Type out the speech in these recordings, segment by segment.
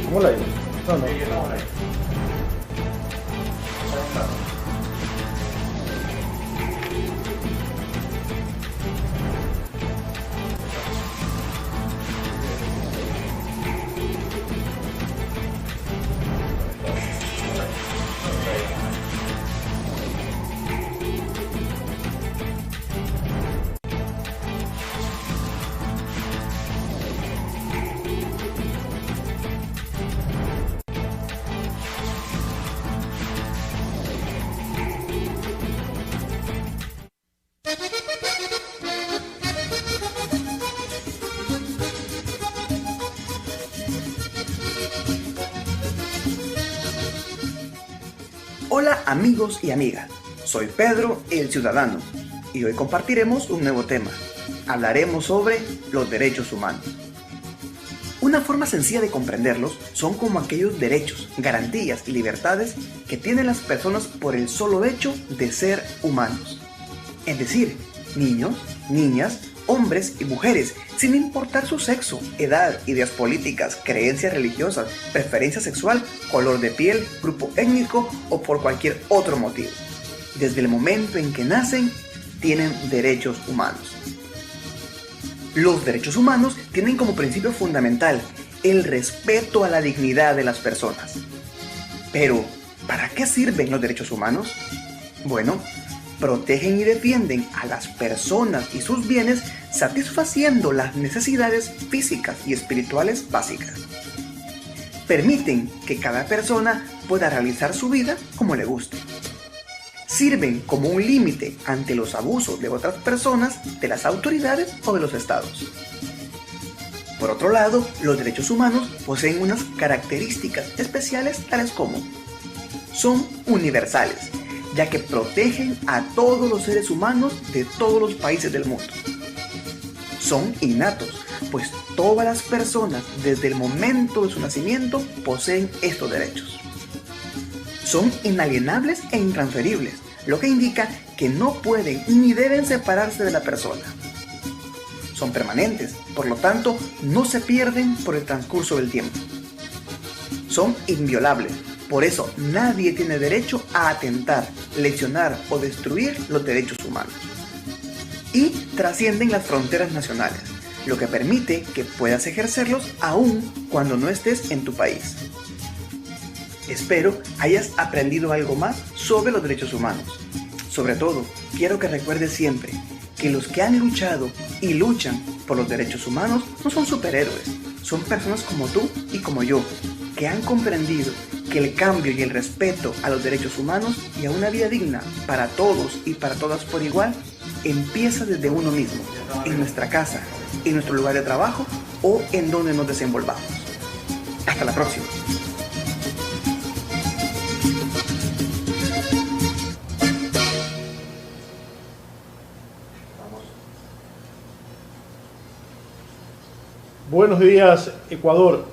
¿Cómo la digo? No, no. Hola amigos y amigas, soy Pedro el Ciudadano y hoy compartiremos un nuevo tema. Hablaremos sobre los derechos humanos. Una forma sencilla de comprenderlos son como aquellos derechos, garantías y libertades que tienen las personas por el solo hecho de ser humanos. Es decir, niños, niñas, hombres y mujeres, sin importar su sexo, edad, ideas políticas, creencias religiosas, preferencia sexual, color de piel, grupo étnico o por cualquier otro motivo. Desde el momento en que nacen, tienen derechos humanos. Los derechos humanos tienen como principio fundamental el respeto a la dignidad de las personas. Pero, ¿para qué sirven los derechos humanos? Bueno, protegen y defienden a las personas y sus bienes satisfaciendo las necesidades físicas y espirituales básicas. Permiten que cada persona pueda realizar su vida como le guste. Sirven como un límite ante los abusos de otras personas, de las autoridades o de los estados. Por otro lado, los derechos humanos poseen unas características especiales tales como son universales, ya que protegen a todos los seres humanos de todos los países del mundo. Son innatos, pues todas las personas desde el momento de su nacimiento poseen estos derechos. Son inalienables e intransferibles, lo que indica que no pueden ni deben separarse de la persona. Son permanentes, por lo tanto, no se pierden por el transcurso del tiempo. Son inviolables, por eso nadie tiene derecho a atentar, lesionar o destruir los derechos humanos. Y trascienden las fronteras nacionales, lo que permite que puedas ejercerlos aún cuando no estés en tu país. Espero hayas aprendido algo más sobre los derechos humanos. Sobre todo, quiero que recuerdes siempre que los que han luchado y luchan por los derechos humanos no son superhéroes, son personas como tú y como yo, que han comprendido que el cambio y el respeto a los derechos humanos y a una vida digna para todos y para todas por igual empieza desde uno mismo, en nuestra casa, en nuestro lugar de trabajo o en donde nos desenvolvamos. Hasta la próxima. Buenos días, Ecuador.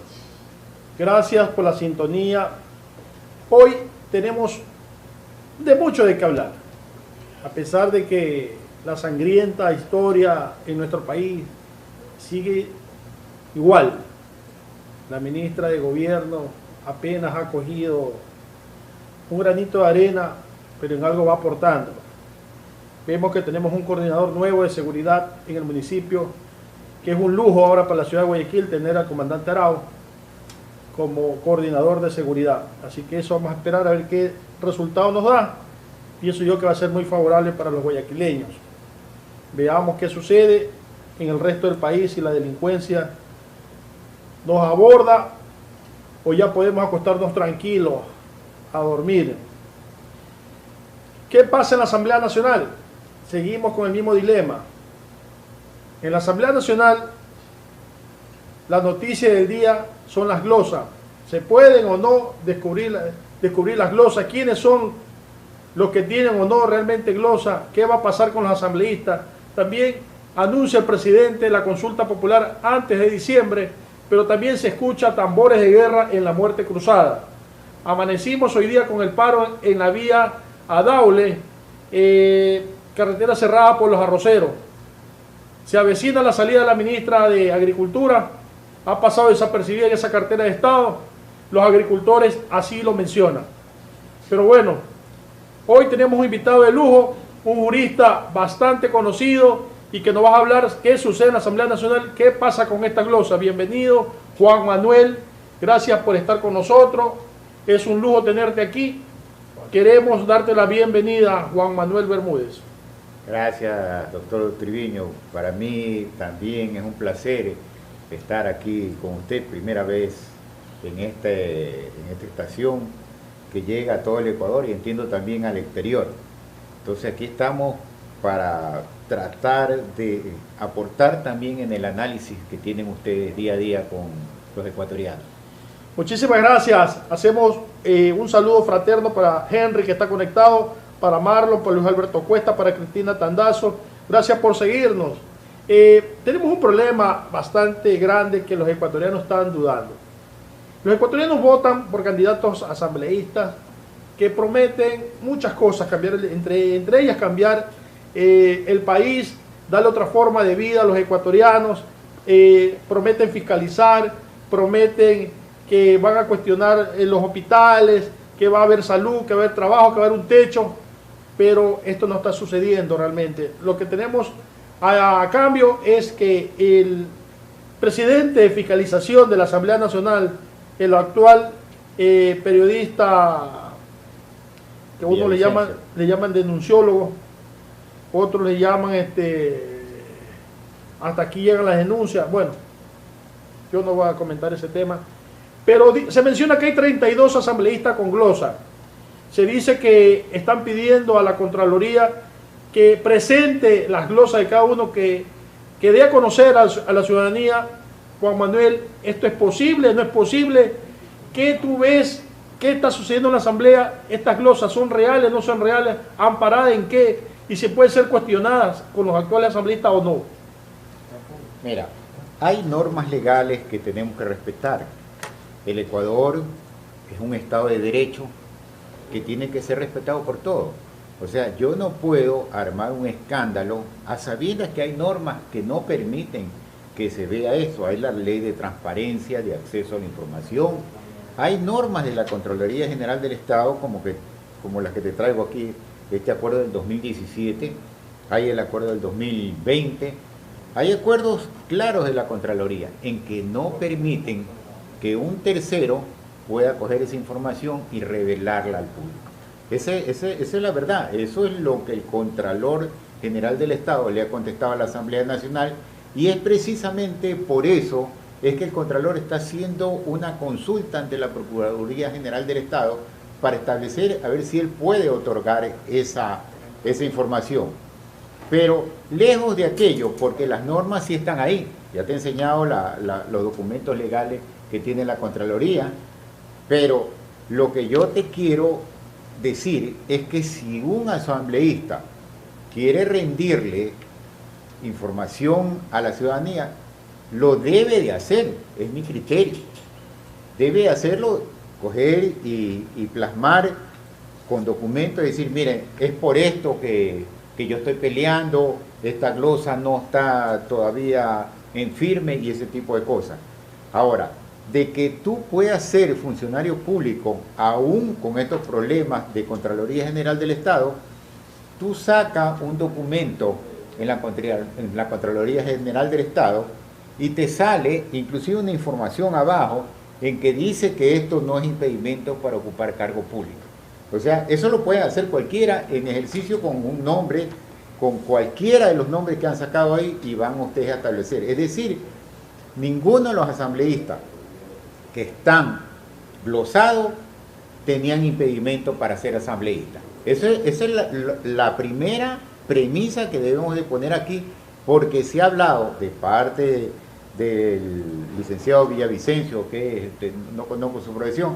Gracias por la sintonía. Hoy tenemos de mucho de qué hablar. A pesar de que la sangrienta historia en nuestro país sigue igual. La ministra de Gobierno apenas ha cogido un granito de arena, pero en algo va aportando. Vemos que tenemos un coordinador nuevo de seguridad en el municipio, que es un lujo ahora para la ciudad de Guayaquil tener al comandante Arao como coordinador de seguridad. Así que eso vamos a esperar a ver qué resultado nos da. Pienso yo que va a ser muy favorable para los guayaquileños. Veamos qué sucede en el resto del país, si la delincuencia nos aborda o ya podemos acostarnos tranquilos a dormir. ¿Qué pasa en la Asamblea Nacional? Seguimos con el mismo dilema. En la Asamblea Nacional, la noticia del día son las glosas. ¿Se pueden o no descubrir las glosas? ¿Quiénes son los que tienen o no realmente glosa? ¿Qué va a pasar con los asambleístas? También anuncia el presidente la consulta popular antes de diciembre, pero también se escucha tambores de guerra en la muerte cruzada. Amanecimos hoy día con el paro en la vía a Daule, carretera cerrada por los arroceros. Se avecina la salida de la ministra de Agricultura, ha pasado desapercibida en esa cartera de Estado, los agricultores así lo mencionan. Pero bueno, hoy tenemos un invitado de lujo, un jurista bastante conocido y que nos va a hablar qué sucede en la Asamblea Nacional, qué pasa con esta glosa. Bienvenido, Juan Manuel, gracias por estar con nosotros, es un lujo tenerte aquí. Queremos darte la bienvenida, Juan Manuel Bermúdez. Gracias, doctor Triviño. Para mí también es un placer estar aquí con usted, primera vez en esta estación que llega a todo el Ecuador y entiendo también al exterior. Entonces aquí estamos para tratar de aportar también en el análisis que tienen ustedes día a día con los ecuatorianos. Muchísimas gracias. Hacemos un saludo fraterno para Henry, que está conectado, para Marlon, para Luis Alberto Cuesta, para Cristina Tandazo. Gracias por seguirnos. Tenemos un problema bastante grande que los ecuatorianos están dudando. Los ecuatorianos votan por candidatos asambleístas que prometen muchas cosas, cambiar entre ellas cambiar el país, darle otra forma de vida a los ecuatorianos, prometen fiscalizar, prometen que van a cuestionar los hospitales, que va a haber salud, que va a haber trabajo, que va a haber un techo, pero esto no está sucediendo realmente. Lo que tenemos a cambio es que el presidente de fiscalización de la Asamblea Nacional, el actual periodista, que uno le llaman denunciólogo, otros le llaman hasta aquí llegan las denuncias. Bueno, yo no voy a comentar ese tema, pero se menciona que hay 32 asambleístas con glosa. Se dice que están pidiendo a la Contraloría que presente las glosas de cada uno, que dé a conocer a la ciudadanía. Juan Manuel, ¿esto es posible? ¿No es posible? ¿Qué tú ves? ¿Qué está sucediendo en la Asamblea? ¿Estas glosas son reales? ¿No son reales? ¿Amparadas en qué? ¿Y si pueden ser cuestionadas con los actuales asambleístas o no? Mira, hay normas legales que tenemos que respetar. El Ecuador es un Estado de Derecho que tiene que ser respetado por todos. O sea, yo no puedo armar un escándalo a sabiendas que hay normas que no permiten que se vea eso. Hay la ley de transparencia, de acceso a la información. Hay normas de la Contraloría General del Estado, como las que te traigo aquí, este acuerdo del 2017, hay el acuerdo del 2020. Hay acuerdos claros de la Contraloría en que no permiten que un tercero pueda coger esa información y revelarla al público. Esa es la verdad. Eso es lo que el Contralor General del Estado le ha contestado a la Asamblea Nacional, y es precisamente por eso es que el Contralor está haciendo una consulta ante la Procuraduría General del Estado para establecer a ver si él puede otorgar esa información. Pero lejos de aquello, porque las normas sí están ahí. Ya te he enseñado los documentos legales que tiene la Contraloría, pero lo que yo te quiero decir es que si un asambleísta quiere rendirle información a la ciudadanía, lo debe de hacer, es mi criterio. Debe hacerlo, coger y plasmar con documentos y decir, miren, es por esto que yo estoy peleando, esta glosa no está todavía en firme y ese tipo de cosas. Ahora, de que tú puedas ser funcionario público aún con estos problemas de Contraloría General del Estado, tú sacas un documento en la Contraloría General del Estado y te sale inclusive una información abajo en que dice que esto no es impedimento para ocupar cargo público. O sea, eso lo puede hacer cualquiera en ejercicio con un nombre, con cualquiera de los nombres que han sacado ahí, y van ustedes a establecer. Es decir, ninguno de los asambleístas que están glosados tenían impedimento para ser asambleístas. Esa es la primera premisa que debemos de poner aquí, porque se ha hablado de parte del licenciado Villavicencio, que no conozco su profesión,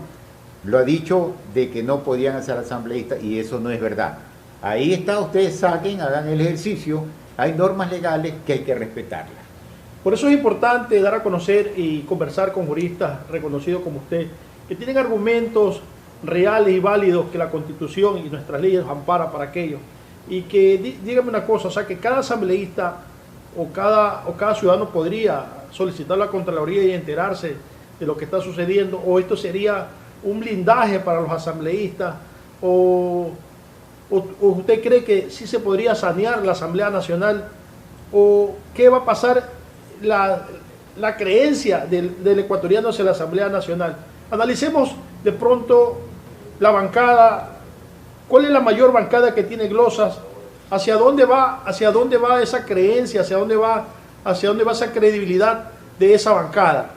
lo ha dicho de que no podían ser asambleístas, y eso no es verdad. Ahí está, ustedes saquen, hagan el ejercicio, hay normas legales que hay que respetarlas. Por eso es importante dar a conocer y conversar con juristas reconocidos como usted, que tienen argumentos reales y válidos que la Constitución y nuestras leyes amparan para aquello. Y que, dígame una cosa, o sea, que cada asambleísta o cada ciudadano podría solicitar la Contraloría y enterarse de lo que está sucediendo, o esto sería un blindaje para los asambleístas, o usted cree que sí se podría sanear la Asamblea Nacional, o qué va a pasar la creencia del ecuatoriano hacia la Asamblea Nacional. Analicemos de pronto la bancada. ¿Cuál es la mayor bancada que tiene glosas? ¿Hacia dónde va esa creencia? ¿Hacia dónde va esa credibilidad de esa bancada?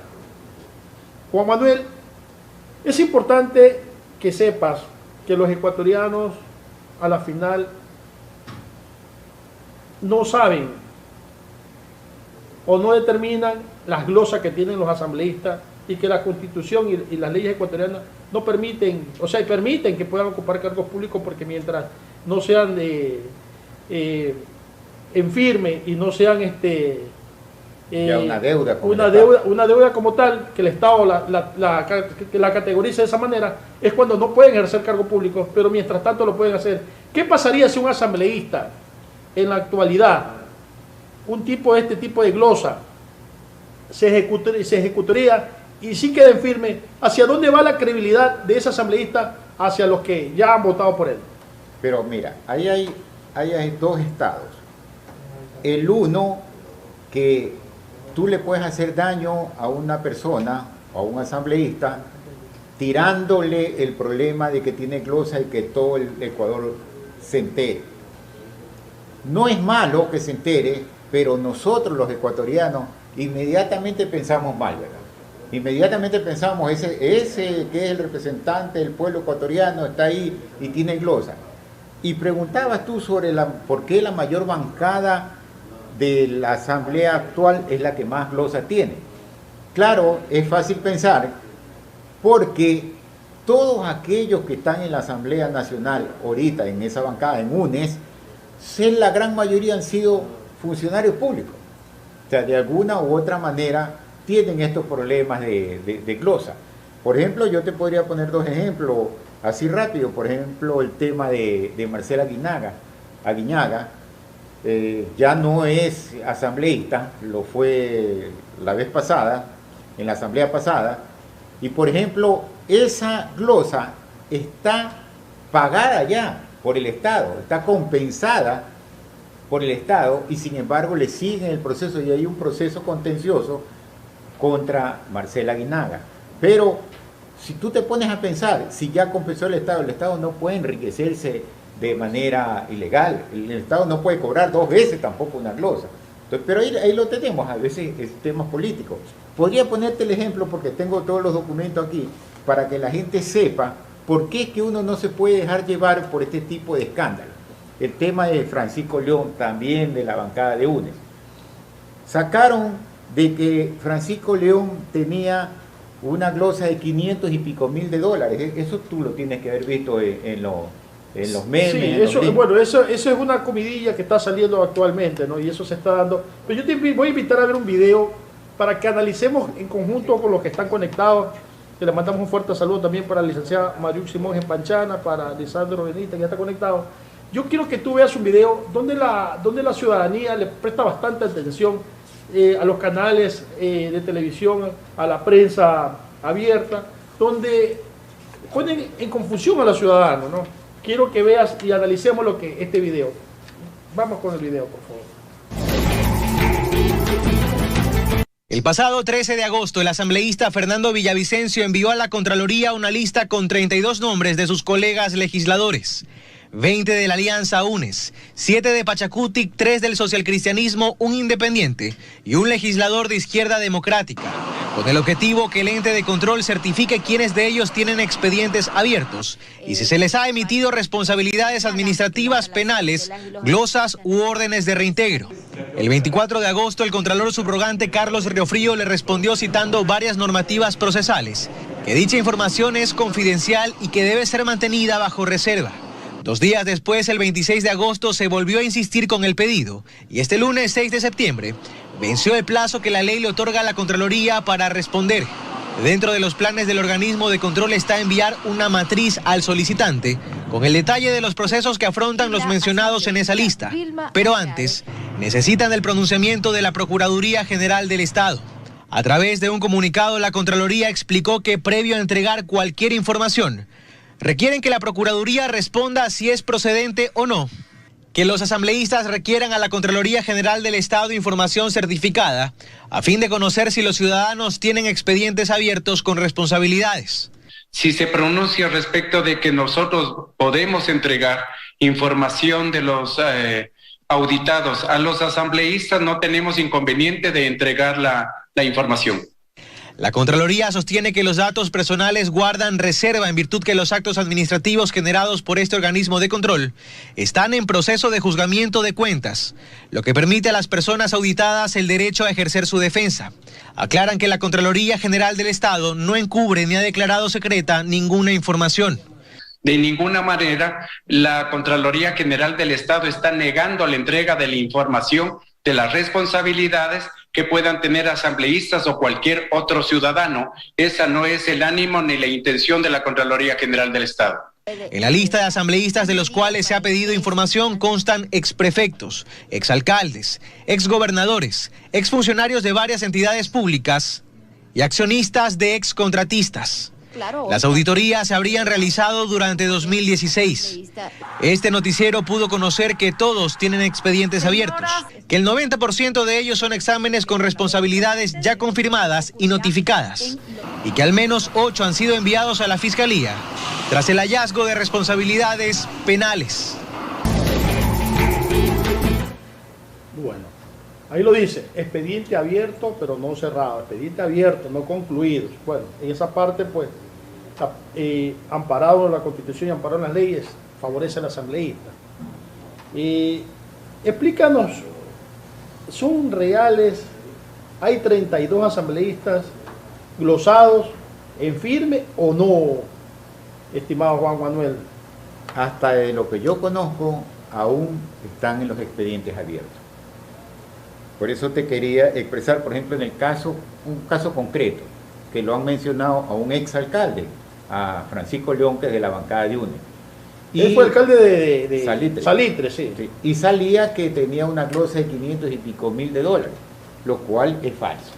Juan Manuel, es importante que sepas que los ecuatorianos a la final no saben o no determinan las glosas que tienen los asambleístas, y que la Constitución y las leyes ecuatorianas no permiten, permiten que puedan ocupar cargos públicos, porque mientras no sean en firme y no sean una deuda como tal, que el Estado la categoriza de esa manera, es cuando no pueden ejercer cargos públicos, pero mientras tanto lo pueden hacer. ¿Qué pasaría si un asambleísta en la actualidad, este tipo de glosa, se ejecutaría y sí queden firmes? ¿Hacia dónde va la credibilidad de ese asambleísta hacia los que ya han votado por él? Pero mira, ahí hay dos estados. El uno, que tú le puedes hacer daño a una persona o a un asambleísta tirándole el problema de que tiene glosa y que todo el Ecuador se entere. No es malo que se entere, pero nosotros los ecuatorianos inmediatamente pensamos mal, ¿verdad? Inmediatamente pensamos, ese que es el representante del pueblo ecuatoriano está ahí y tiene glosa. Y preguntabas tú sobre por qué la mayor bancada de la asamblea actual es la que más glosa tiene. Claro, es fácil pensar, porque todos aquellos que están en la Asamblea Nacional ahorita, en esa bancada, en UNES, la gran mayoría han sido funcionarios públicos. O sea, de alguna u otra manera tienen estos problemas de glosa. Por ejemplo, yo te podría poner dos ejemplos así rápido. Por ejemplo, el tema de Marcela Aguiñaga, ya no es asambleísta, lo fue la vez pasada, en la asamblea pasada, y por ejemplo, esa glosa está pagada ya por el Estado, está compensada por el Estado, y sin embargo le siguen el proceso, y hay un proceso contencioso contra Marcela Aguiñaga. Pero si tú te pones a pensar, si ya compensó el Estado no puede enriquecerse de manera ilegal, el Estado no puede cobrar dos veces tampoco una glosa. Entonces, pero ahí lo tenemos, a veces es temas políticos. Podría ponerte el ejemplo, porque tengo todos los documentos aquí, para que la gente sepa por qué es que uno no se puede dejar llevar por este tipo de escándalo. El tema de Francisco León, también de la bancada de UNES. Sacaron de que Francisco León tenía una glosa de 500 y pico mil de dólares. Eso tú lo tienes que haber visto en los memes. Sí, eso es una comidilla que está saliendo actualmente, ¿no? Y eso se está dando. Pero yo te voy a invitar a ver un video para que analicemos en conjunto con los que están conectados. Que le mandamos un fuerte saludo también para la licenciada Mariux Simón en Panchana, para Lisandro Benita, que ya está conectado. Yo quiero que tú veas un video donde la ciudadanía le presta bastante atención a los canales de televisión, a la prensa abierta, donde ponen en confusión a los ciudadanos, ¿no? Quiero que veas y analicemos este video. Vamos con el video, por favor. El pasado 13 de agosto, el asambleísta Fernando Villavicencio envió a la Contraloría una lista con 32 nombres de sus colegas legisladores. 20 de la Alianza UNES, 7 de Pachacutic, 3 del socialcristianismo, un independiente y un legislador de Izquierda Democrática, con el objetivo que el ente de control certifique quiénes de ellos tienen expedientes abiertos y si se les ha emitido responsabilidades administrativas penales, glosas u órdenes de reintegro. El 24 de agosto, el contralor subrogante Carlos Riofrío le respondió citando varias normativas procesales, que dicha información es confidencial y que debe ser mantenida bajo reserva. 2 días después, el 26 de agosto, se volvió a insistir con el pedido y este lunes 6 de septiembre venció el plazo que la ley le otorga a la Contraloría para responder. Dentro de los planes del organismo de control está enviar una matriz al solicitante con el detalle de los procesos que afrontan los mencionados en esa lista. Pero antes, necesitan el pronunciamiento de la Procuraduría General del Estado. A través de un comunicado, la Contraloría explicó que previo a entregar cualquier información, requieren que la Procuraduría responda si es procedente o no. Que los asambleístas requieran a la Contraloría General del Estado información certificada a fin de conocer si los ciudadanos tienen expedientes abiertos con responsabilidades. Si se pronuncia respecto de que nosotros podemos entregar información de los auditados a los asambleístas, no tenemos inconveniente de entregar la información. La Contraloría sostiene que los datos personales guardan reserva en virtud que los actos administrativos generados por este organismo de control están en proceso de juzgamiento de cuentas, lo que permite a las personas auditadas el derecho a ejercer su defensa. Aclaran que la Contraloría General del Estado no encubre ni ha declarado secreta ninguna información. De ninguna manera, la Contraloría General del Estado está negando la entrega de la información de las responsabilidades que puedan tener asambleístas o cualquier otro ciudadano. Esa no es el ánimo ni la intención de la Contraloría General del Estado. En la lista de asambleístas de los cuales se ha pedido información constan exprefectos, exalcaldes, exgobernadores, exfuncionarios de varias entidades públicas y accionistas de excontratistas. Las auditorías se habrían realizado durante 2016. Este noticiero pudo conocer que todos tienen expedientes abiertos, que el 90% de ellos son exámenes con responsabilidades ya confirmadas y notificadas, y que al menos 8 han sido enviados a la Fiscalía tras el hallazgo de responsabilidades penales. Bueno, ahí lo dice, expediente abierto pero no cerrado, expediente abierto, no concluido. Bueno, en esa parte pues, amparado en la Constitución y amparado en las leyes, favorece al asambleísta. Explícanos, ¿son reales? ¿Hay 32 asambleístas glosados en firme o no, estimado Juan Manuel? Hasta de lo que yo conozco, aún están en los expedientes abiertos. Por eso te quería expresar, por ejemplo, en el caso, un caso concreto, que lo han mencionado a un exalcalde, a Francisco León, que es de la bancada de UNE. Él fue alcalde de Salitre. Salitre, sí. Sí. Y salía que tenía una glosa de 500 y pico mil de dólares, lo cual es falso.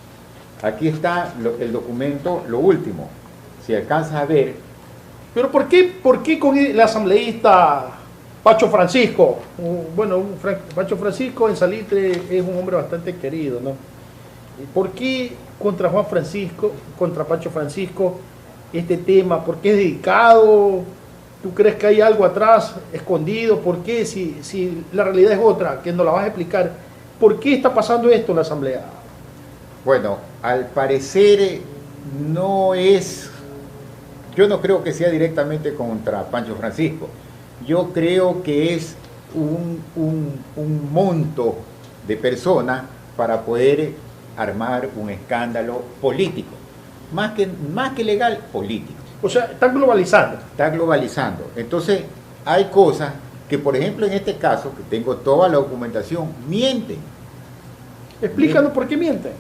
Aquí está el documento, lo último, si alcanzas a ver. Pero ¿por qué con el asambleísta Pacho Francisco? Pacho Francisco en Salitre es un hombre bastante querido, ¿no? ¿Por qué contra Juan Francisco, contra Pacho Francisco, este tema? ¿Por qué es dedicado? ¿Tú crees que hay algo atrás escondido? ¿Por qué? Si la realidad es otra, que nos la vas a explicar. ¿Por qué está pasando esto en la Asamblea? Bueno, al parecer no es... Yo no creo que sea directamente contra Pancho Francisco. Yo creo que es un monto de personas para poder armar un escándalo político. Más que legal, político. O sea, están globalizando. Está globalizando. Entonces, hay cosas que, por ejemplo, en este caso, que tengo toda la documentación, mienten. Explícanos por qué mienten.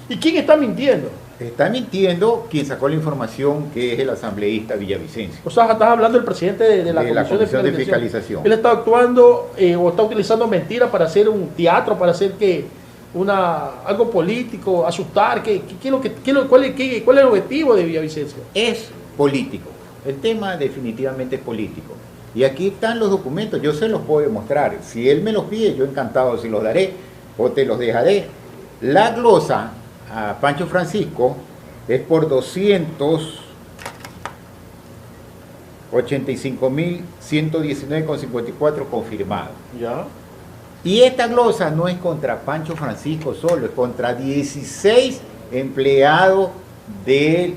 ¿Y quién está mintiendo? Está mintiendo quien sacó la información, que es el asambleísta Villavicencio. O sea, estás hablando del presidente de la Comisión de Fiscalización. Él está actuando o está utilizando mentiras para hacer un teatro, para hacer algo político, asustar. ¿Cuál es el objetivo de Villavicencio? Es político. El tema definitivamente es político. Y aquí están los documentos, yo se los puedo demostrar. Si él me los pide, yo encantado se los daré o te los dejaré. La glosa a Pancho Francisco es por 285.119,54 confirmado. Ya. Y esta glosa no es contra Pancho Francisco solo, es contra 16 empleados de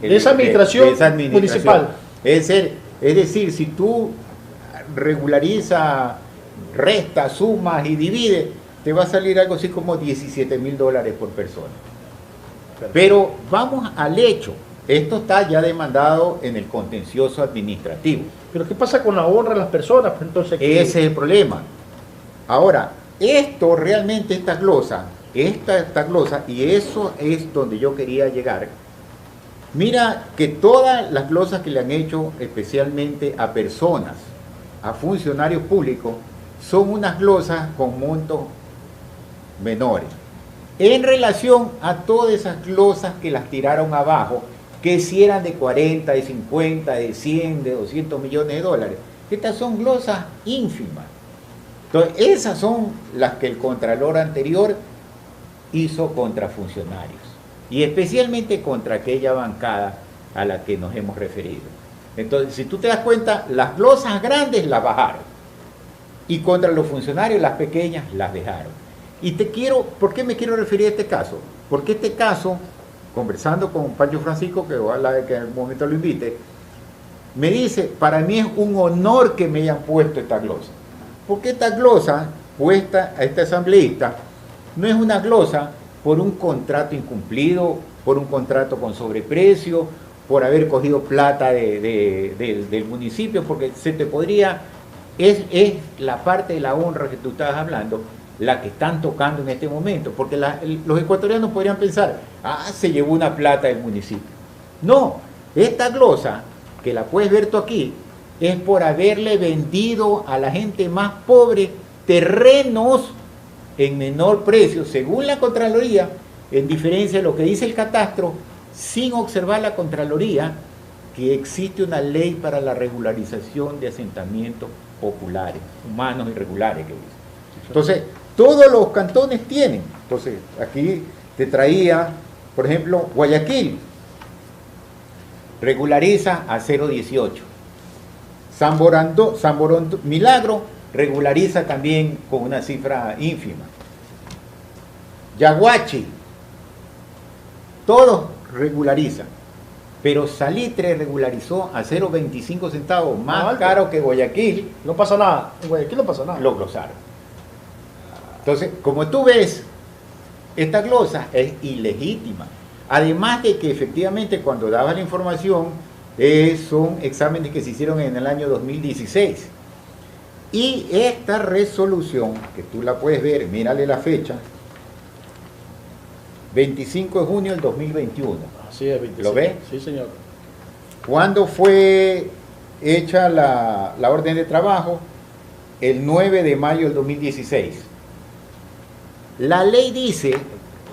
esa administración municipal. Es decir, si tú regularizas, restas, sumas y divides, te va a salir algo así como $17.000 por persona. Perfecto. Pero vamos al hecho. Esto está ya demandado en el contencioso administrativo. ¿Pero qué pasa con la honra de las personas? Entonces, ese es el problema. Ahora, esto realmente, esta glosa, y eso es donde yo quería llegar. Mira que todas las glosas que le han hecho, especialmente a personas, a funcionarios públicos, son unas glosas con montos menores. en relación a todas esas glosas que las tiraron abajo, que si eran de 40, de 50, de 100, de 200 millones de dólares. Estas son glosas ínfimas. Entonces, esas son las que el Contralor anterior hizo contra funcionarios, y especialmente contra aquella bancada a la que nos hemos referido. Entonces, si tú te das cuenta, las glosas grandes las bajaron, y contra los funcionarios las pequeñas las dejaron. Y ¿por qué me quiero referir a este caso? Porque este caso, conversando con Pancho Francisco, que ojalá que en algún momento lo invite, me dice, para mí es un honor que me hayan puesto esta glosa. Porque esta glosa puesta a este asambleísta no es una glosa por un contrato incumplido, por un contrato con sobreprecio, por haber cogido plata del municipio, porque se te podría, es la parte de la honra que tú estabas hablando, la que están tocando en este momento, porque los ecuatorianos podrían pensar, se llevó una plata del municipio. No, esta glosa, que la puedes ver tú aquí, es por haberle vendido a la gente más pobre terrenos en menor precio, según la Contraloría, en diferencia de lo que dice el catastro, sin observar la Contraloría que existe una ley para la regularización de asentamientos populares, humanos irregulares, que dice. Entonces, todos los cantones tienen. Entonces, aquí te traía, por ejemplo, Guayaquil regulariza a 0,18. San Borondón, Milagro regulariza también con una cifra ínfima. Yaguachi, todos regularizan, pero Salitre regularizó a 0,25 centavos, más caro que Guayaquil. No pasa nada, en Guayaquil no pasa nada. Lo glosaron. Entonces, como tú ves, esta glosa es ilegítima. Además de que efectivamente cuando daba la información, son exámenes que se hicieron en el año 2016. Y esta resolución, que tú la puedes ver, mírale la fecha, 25 de junio del 2021. Así es, 25. ¿Lo ves? Sí, señor. ¿Cuándo fue hecha la orden de trabajo? El 9 de mayo del 2016. La ley dice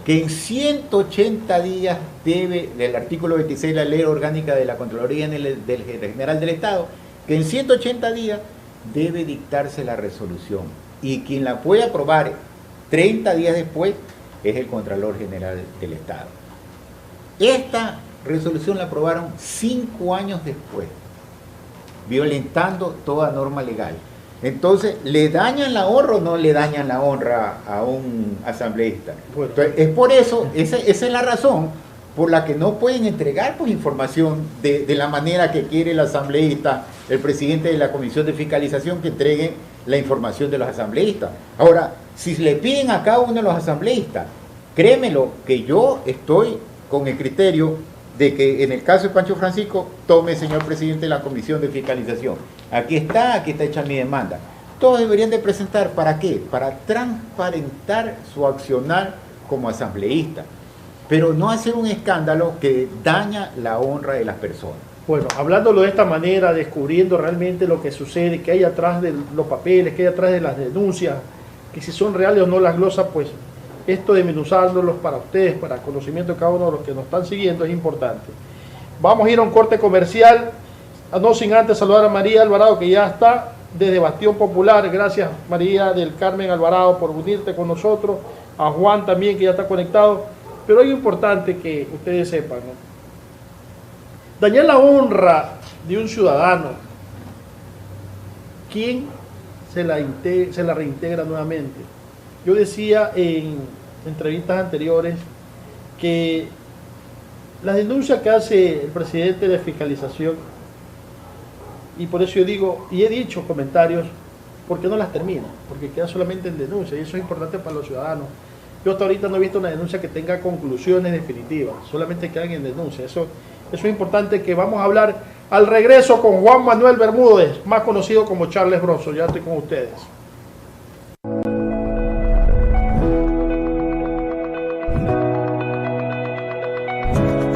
que en 180 días debe, del artículo 26 de la Ley Orgánica de la Contraloría General del Estado, que en 180 días debe dictarse la resolución. Y quien la puede aprobar 30 días después es el Contralor General del Estado. Esta resolución la aprobaron 5 años después, violentando toda norma legal. Entonces, ¿le dañan la honra o no le dañan la honra a un asambleísta? Bueno. Entonces, es por eso, esa es la razón por la que no pueden entregar pues, información de la manera que quiere el asambleísta, el presidente de la Comisión de Fiscalización, que entregue la información de los asambleístas. Ahora, si le piden a cada uno de los asambleístas, créemelo que yo estoy con el criterio de que en el caso de Pancho Francisco, tome, señor presidente de la Comisión de Fiscalización. Aquí está hecha mi demanda. Todos deberían de presentar, ¿para qué? Para transparentar su accionar como asambleísta, pero no hacer un escándalo que daña la honra de las personas. Bueno, hablándolo de esta manera, descubriendo realmente lo que sucede, que hay atrás de los papeles, que hay atrás de las denuncias, que si son reales o no las glosas, pues esto desmenuzándolos para ustedes, para conocimiento de cada uno de los que nos están siguiendo, es importante. Vamos a ir a un corte comercial, no sin antes saludar a María Alvarado, que ya está desde Bastión Popular. Gracias, María del Carmen Alvarado, por unirte con nosotros. A Juan también, que ya está conectado. Pero hay algo importante que ustedes sepan, ¿no? Dañar la honra de un ciudadano, ¿quién se la reintegra nuevamente? Yo decía en entrevistas anteriores que las denuncias que hace el presidente de fiscalización, y por eso yo digo, y he dicho comentarios, ¿por qué no las termina? Porque queda solamente en denuncia, y eso es importante para los ciudadanos. Yo hasta ahorita no he visto una denuncia que tenga conclusiones definitivas, solamente quedan en denuncia. Eso es importante, que vamos a hablar al regreso con Juan Manuel Bermúdez, más conocido como Charles Broso. Ya estoy con ustedes.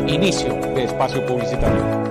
Inicio de espacio publicitario.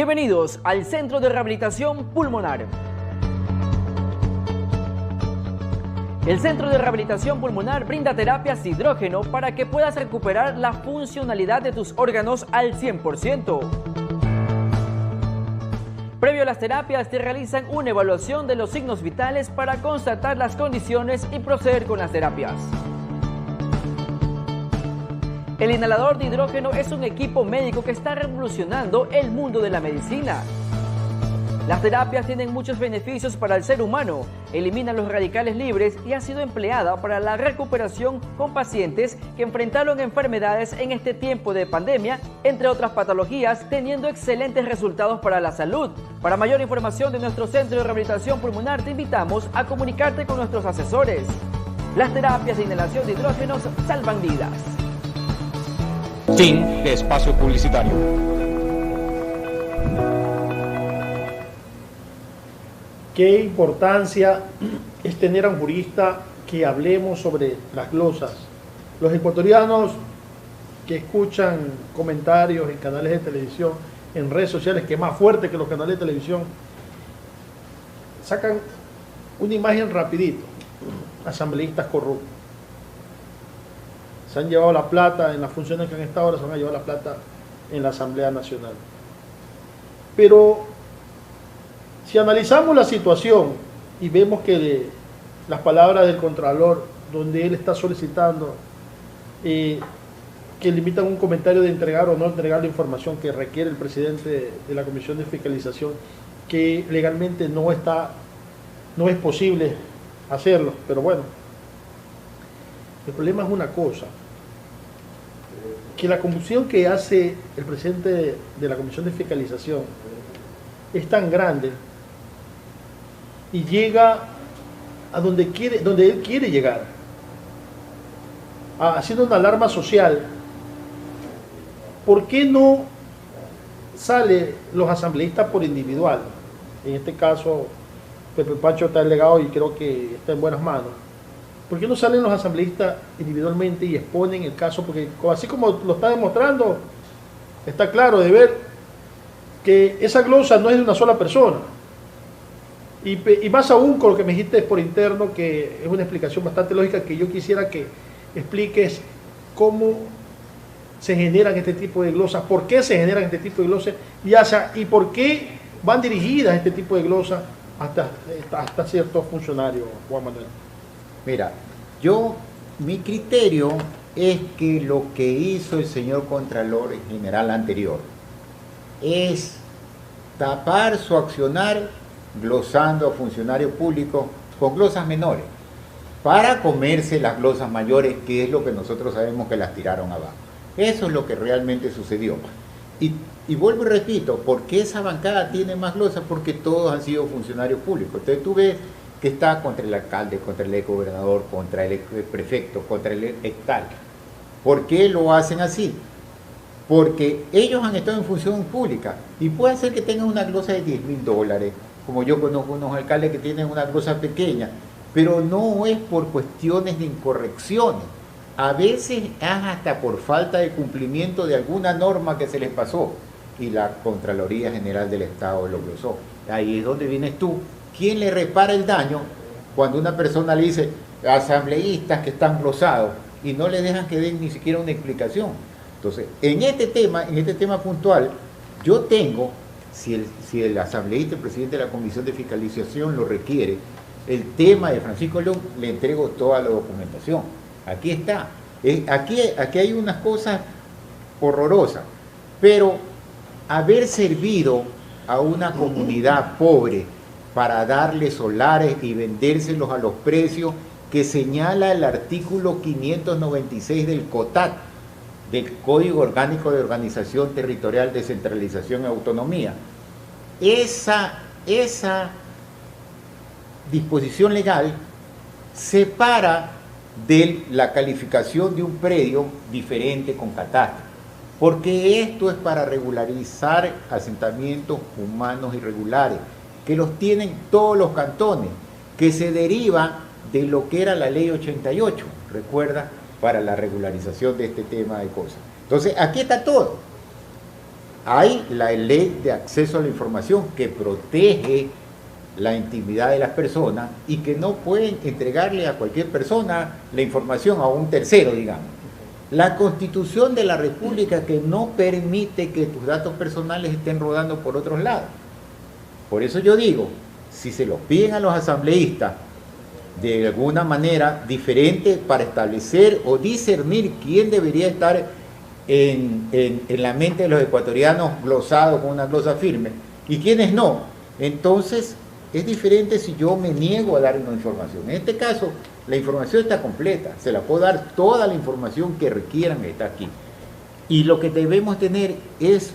Bienvenidos al Centro de Rehabilitación Pulmonar. El Centro de Rehabilitación Pulmonar brinda terapias de hidrógeno para que puedas recuperar la funcionalidad de tus órganos al 100%. Previo a las terapias, te realizan una evaluación de los signos vitales para constatar las condiciones y proceder con las terapias. El inhalador de hidrógeno es un equipo médico que está revolucionando el mundo de la medicina. Las terapias tienen muchos beneficios para el ser humano, eliminan los radicales libres y ha sido empleada para la recuperación con pacientes que enfrentaron enfermedades en este tiempo de pandemia, entre otras patologías, teniendo excelentes resultados para la salud. Para mayor información de nuestro Centro de Rehabilitación Pulmonar, te invitamos a comunicarte con nuestros asesores. Las terapias de inhalación de hidrógenos salvan vidas. Fin de espacio publicitario. ¿Qué importancia es tener a un jurista que hablemos sobre las glosas? Los ecuatorianos que escuchan comentarios en canales de televisión, en redes sociales, que es más fuerte que los canales de televisión, sacan una imagen rapidito. Asambleístas corruptos. Se han llevado la plata en las funciones que han estado, ahora se van a llevar la plata en la Asamblea Nacional. Pero si analizamos la situación y vemos que las palabras del Contralor, donde él está solicitando que limitan un comentario de entregar o no entregar la información que requiere el presidente de la Comisión de Fiscalización, que legalmente no es posible hacerlo, pero bueno, el problema es una cosa, que la confusión que hace el presidente de la Comisión de Fiscalización es tan grande y llega a donde él quiere llegar, haciendo una alarma social. ¿Por qué no salen los asambleístas por individual? En este caso, Pepe Pacho está delegado y creo que está en buenas manos. ¿Por qué no salen los asambleístas individualmente y exponen el caso? Porque así como lo está demostrando, está claro de ver que esa glosa no es de una sola persona. Y más aún con lo que me dijiste por interno, que es una explicación bastante lógica, que yo quisiera que expliques cómo se generan este tipo de glosas, por qué se generan este tipo de glosas y por qué van dirigidas este tipo de glosas hasta ciertos funcionarios, Juan Manuel. Mira, mi criterio es que lo que hizo el señor Contralor General anterior es tapar su accionar glosando a funcionarios públicos con glosas menores para comerse las glosas mayores, que es lo que nosotros sabemos que las tiraron abajo. Eso es lo que realmente sucedió. Y vuelvo y repito, ¿por qué esa bancada tiene más glosas? Porque todos han sido funcionarios públicos. Entonces tú ves que está contra el alcalde, contra el exgobernador, contra el prefecto, contra el extal. ¿Por qué lo hacen así? Porque ellos han estado en función pública y puede ser que tengan una glosa de $10.000, como yo conozco unos alcaldes que tienen una glosa pequeña, pero no es por cuestiones de incorrecciones. A veces es hasta por falta de cumplimiento de alguna norma que se les pasó y la Contraloría General del Estado lo glosó. Ahí es donde vienes tú. ¿Quién le repara el daño cuando una persona le dice asambleístas que están glosados y no le dejan que den ni siquiera una explicación? Entonces, en este tema puntual, yo tengo, si el asambleísta, el presidente de la Comisión de Fiscalización lo requiere, el tema de Francisco León, le entrego toda la documentación. Aquí está. Aquí hay unas cosas horrorosas, pero haber servido a una comunidad pobre para darle solares y vendérselos a los precios que señala el artículo 596 del COTAT, del Código Orgánico de Organización Territorial, Descentralización y Autonomía. Esa disposición legal separa de la calificación de un predio diferente con catástrofe, porque esto es para regularizar asentamientos humanos irregulares, que los tienen todos los cantones, que se deriva de lo que era la ley 88, recuerda, para la regularización de este tema de cosas. Entonces, aquí está todo. hay la ley de acceso a la información que protege la intimidad de las personas y que no pueden entregarle a cualquier persona la información a un tercero, digamos. La Constitución de la República que no permite que tus datos personales estén rodando por otros lados. Por eso yo digo, si se los piden a los asambleístas de alguna manera diferente para establecer o discernir quién debería estar en la mente de los ecuatorianos glosado con una glosa firme y quiénes no, entonces es diferente si yo me niego a dar una información. En este caso, la información está completa, se la puedo dar toda la información que requieran, está aquí. Y lo que debemos tener es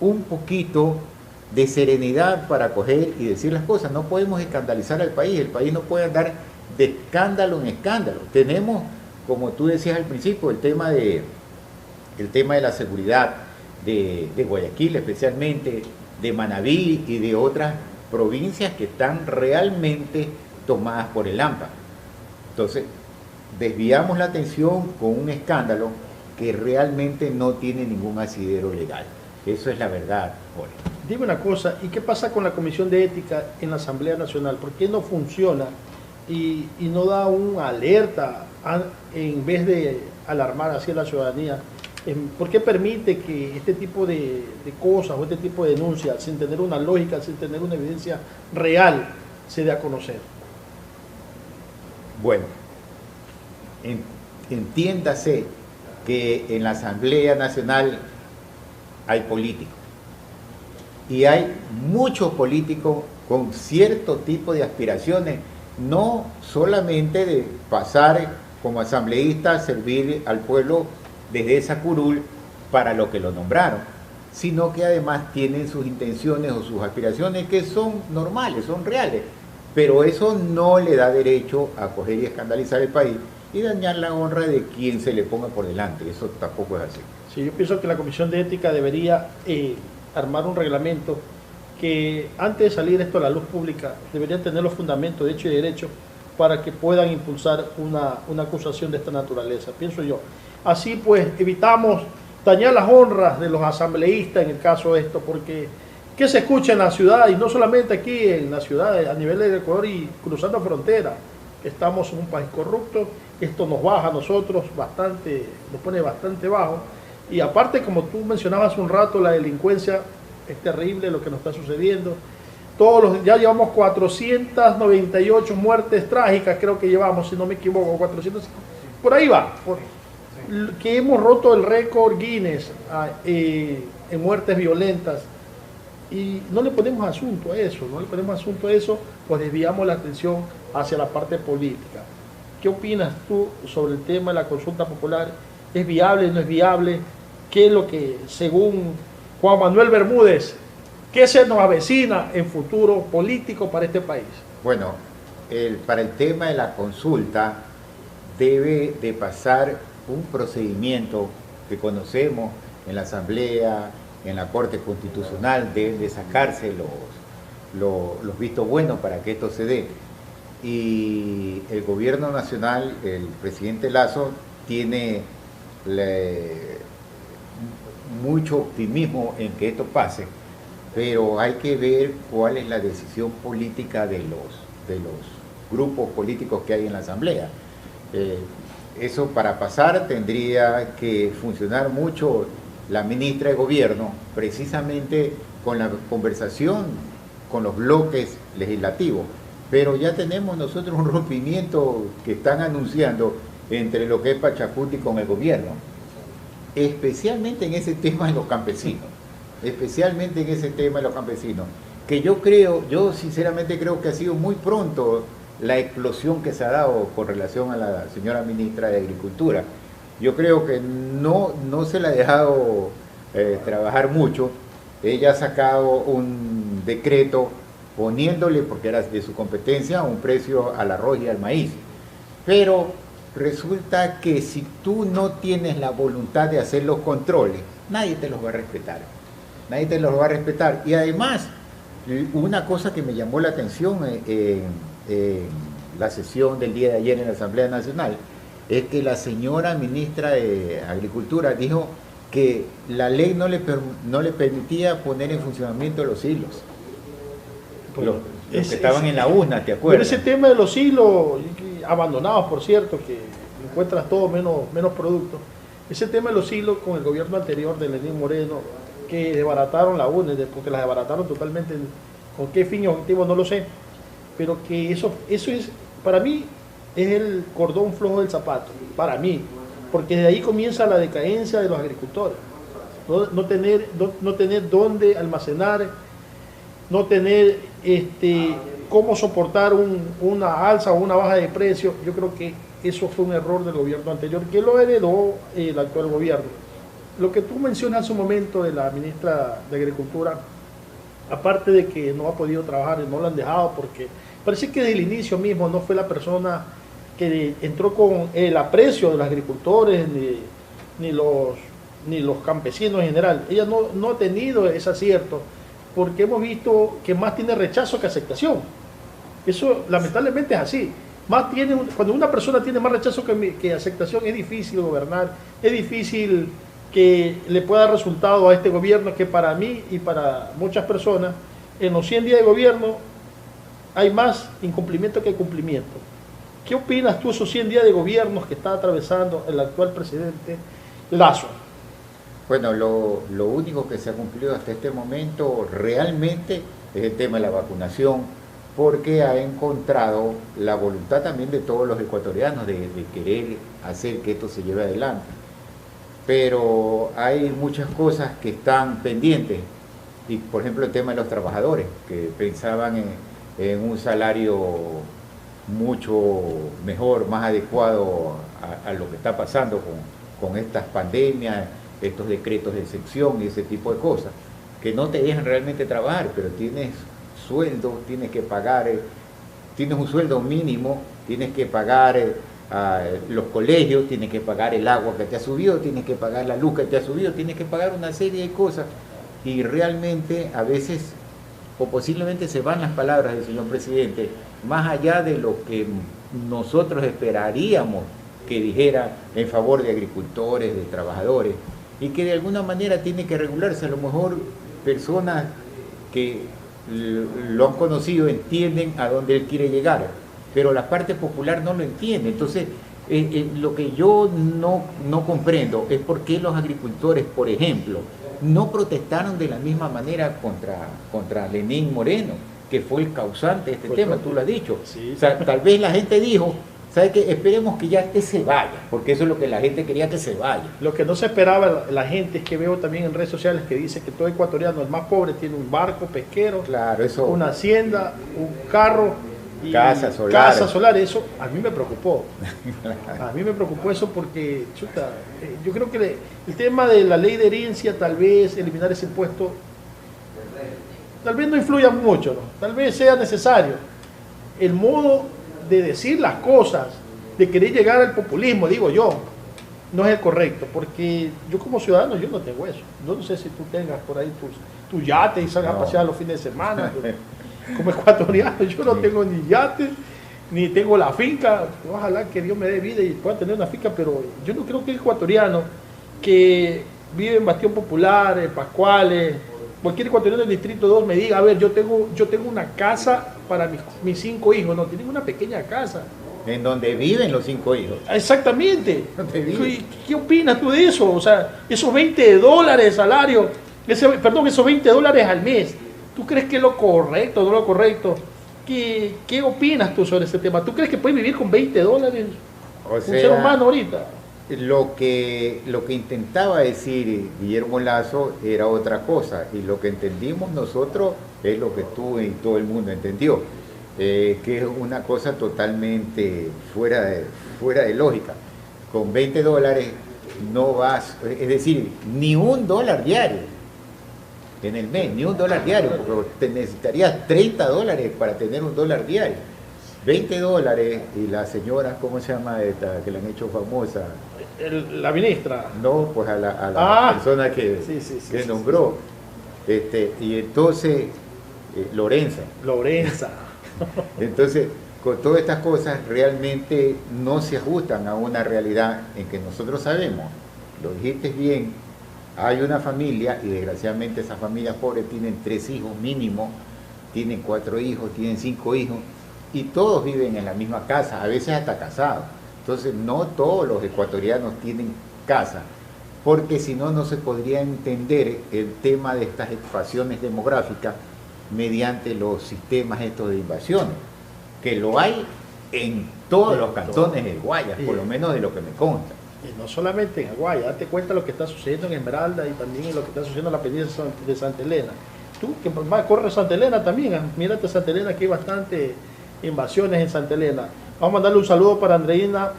un poquito de serenidad para coger y decir las cosas. No podemos escandalizar al país, el país no puede andar de escándalo en escándalo. Tenemos, como tú decías al principio, el tema de la seguridad de Guayaquil, especialmente de Manabí y de otras provincias que están realmente tomadas por el AMPA. Entonces, desviamos la atención con un escándalo que realmente no tiene ningún asidero legal. Eso es la verdad, Jorge. Dime una cosa, ¿y qué pasa con la Comisión de Ética en la Asamblea Nacional? ¿Por qué no funciona y no da una alerta en vez de alarmar así a la ciudadanía? ¿Por qué permite que este tipo de cosas o este tipo de denuncias, sin tener una lógica, sin tener una evidencia real, se dé a conocer? Bueno, entiéndase que en la Asamblea Nacional hay políticos. Y hay muchos políticos con cierto tipo de aspiraciones, no solamente de pasar como asambleísta a servir al pueblo desde esa curul para lo que lo nombraron, sino que además tienen sus intenciones o sus aspiraciones que son normales, son reales, pero eso no le da derecho a coger y escandalizar el país y dañar la honra de quien se le ponga por delante. Eso tampoco es así. Sí, yo pienso que la Comisión de Ética debería armar un reglamento que antes de salir esto a la luz pública deberían tener los fundamentos de hecho y derecho para que puedan impulsar una acusación de esta naturaleza, pienso yo. Así pues evitamos dañar las honras de los asambleístas en el caso de esto, porque ¿qué se escucha en la ciudad? Y no solamente aquí en la ciudad, a nivel del Ecuador y cruzando frontera, que estamos en un país corrupto, esto nos baja a nosotros bastante, nos pone bastante bajo. Y aparte, como tú mencionabas hace un rato, la delincuencia es terrible lo que nos está sucediendo. Ya llevamos 498 muertes trágicas, creo que llevamos, si no me equivoco, 400, por ahí va, que hemos roto el récord Guinness en muertes violentas. Y no le ponemos asunto a eso, pues desviamos la atención hacia la parte política. ¿Qué opinas tú sobre el tema de la consulta popular? ¿Es viable, no es viable? ¿Qué es lo que, según Juan Manuel Bermúdez, qué se nos avecina en futuro político para este país? Bueno, para el tema de la consulta debe de pasar un procedimiento que conocemos en la Asamblea, en la Corte Constitucional, deben de sacarse los vistos buenos para que esto se dé. Y el gobierno nacional, el presidente Lasso, tiene mucho optimismo en que esto pase, pero hay que ver cuál es la decisión política de los grupos políticos que hay en la Asamblea. Eso para pasar tendría que funcionar mucho la ministra de Gobierno, precisamente con la conversación con los bloques legislativos. Pero ya tenemos nosotros un rompimiento que están anunciando entre lo que es Pachacuti con el gobierno, especialmente en ese tema de los campesinos, que yo sinceramente creo que ha sido muy pronto la explosión que se ha dado con relación a la señora ministra de Agricultura. Yo creo que no se le ha dejado trabajar mucho. Ella ha sacado un decreto poniéndole, porque era de su competencia, un precio al arroz y al maíz. Pero resulta que si tú no tienes la voluntad de hacer los controles, nadie te los va a respetar. Y además, una cosa que me llamó la atención en la sesión del día de ayer en la Asamblea Nacional, es que la señora ministra de Agricultura dijo que la ley no le permitía poner en funcionamiento los hilos. Los que estaban en la urna, ¿te acuerdas? Pero ese tema de los hilos, abandonados por cierto, que encuentras todo menos productos, ese tema de los hilos con el gobierno anterior de Lenín Moreno, que desbarataron la urna, porque las desbarataron totalmente, con qué fin y objetivo no lo sé, pero que eso es, para mí, es el cordón flojo del zapato, para mí, porque de ahí comienza la decadencia de los agricultores, no tener dónde almacenar, no tener cómo soportar una alza o una baja de precio. Yo creo que eso fue un error del gobierno anterior, que lo heredó el actual gobierno. Lo que tú mencionas hace un momento de la ministra de Agricultura, aparte de que no ha podido trabajar y no lo han dejado, porque parece que desde el inicio mismo no fue la persona que entró con el aprecio de los agricultores ni los campesinos en general. Ella no ha tenido ese acierto, porque hemos visto que más tiene rechazo que aceptación. Eso lamentablemente es así. Cuando una persona tiene más rechazo que aceptación, es difícil gobernar, es difícil que le pueda dar resultado a este gobierno, que para mí y para muchas personas, en los 100 días de gobierno hay más incumplimiento que cumplimiento. ¿Qué opinas tú de esos 100 días de gobierno que está atravesando el actual presidente Lasso? Bueno, lo único que se ha cumplido hasta este momento realmente es el tema de la vacunación, porque ha encontrado la voluntad también de todos los ecuatorianos de querer hacer que esto se lleve adelante. Pero hay muchas cosas que están pendientes, y por ejemplo el tema de los trabajadores, que pensaban en un salario mucho mejor, más adecuado a lo que está pasando con estas pandemias, estos decretos de excepción y ese tipo de cosas, que no te dejan realmente trabajar, pero tienes sueldo, tienes que pagar, tienes un sueldo mínimo, tienes que pagar los colegios, tienes que pagar el agua que te ha subido, tienes que pagar la luz que te ha subido, tienes que pagar una serie de cosas, y realmente a veces, o posiblemente se van las palabras del señor presidente, más allá de lo que nosotros esperaríamos que dijera en favor de agricultores, de trabajadores, y que de alguna manera tiene que regularse. A lo mejor personas que lo han conocido entienden a dónde él quiere llegar, pero la parte popular no lo entiende. Entonces, lo que yo no comprendo es por qué los agricultores, por ejemplo, no protestaron de la misma manera contra Lenín Moreno, que fue el causante de este tema, tú lo has dicho. Sí. O sea, tal vez la gente dijo, ¿sabe qué? Esperemos que ya se vaya, porque eso es lo que la gente quería, que se vaya. Lo que no se esperaba la gente es que veo también en redes sociales que dice que todo ecuatoriano, el más pobre, tiene un barco pesquero, claro, eso, una hacienda, un carro y casa solar. Eso a mí me preocupó. A mí me preocupó eso porque, chuta, yo creo que el tema de la ley de herencia, tal vez eliminar ese impuesto, tal vez no influya mucho, ¿no? Tal vez sea necesario. El modo de decir las cosas, de querer llegar al populismo, digo yo, no es el correcto, porque yo como ciudadano, yo no tengo eso. Yo no sé si tú tengas por ahí tu yate y salgas a pasear los fines de semana. Como ecuatoriano, yo no tengo ni yate, ni tengo la finca. Ojalá que Dios me dé vida y pueda tener una finca, pero yo no creo que el ecuatoriano que vive en Bastión Popular, en Pascuales, cualquier ecuatoriano del Distrito 2 me diga, a ver, yo tengo una casa para mis 5 hijos. No, tienen una pequeña casa. En donde viven los 5 hijos. Exactamente. ¿Qué opinas tú de eso? O sea, esos $20 de salario, esos $20 al mes, ¿tú crees que es lo correcto o no lo correcto? ¿Qué opinas tú sobre ese tema? ¿Tú crees que puedes vivir con $20 un ser humano ahorita? Lo que intentaba decir Guillermo Lasso era otra cosa, y lo que entendimos nosotros es lo que tú y todo el mundo entendió, que es una cosa totalmente fuera de lógica. Con $20 no vas, es decir, ni $1 diario en el mes, ni $1 diario, porque te necesitarías $30 para tener $1 diario. $20, y la señora, ¿cómo se llama esta, que la han hecho famosa? La ministra. No, pues a la persona que nombró. Y entonces, Lorenza. Entonces, con todas estas cosas realmente no se ajustan a una realidad en que nosotros sabemos, lo dijiste bien, Hay una familia, y desgraciadamente esas familias pobres tienen 3 hijos mínimo, tienen 4 hijos, tienen 5 hijos, y todos viven en la misma casa, a veces hasta casados. Entonces no todos los ecuatorianos tienen casa, porque si no, no se podría entender el tema de estas expansiones demográficas mediante los sistemas estos de invasiones, que lo hay en todos los cantones de Guayas, por lo menos de lo que me consta. Y no solamente en Guayas, date cuenta de lo que está sucediendo en Esmeralda y también en lo que está sucediendo en la península de Santa Elena. Tú que corres Santa Elena también, mírate Santa Elena, que hay bastante invasiones en Santa Elena. Vamos a mandarle un saludo para Andreina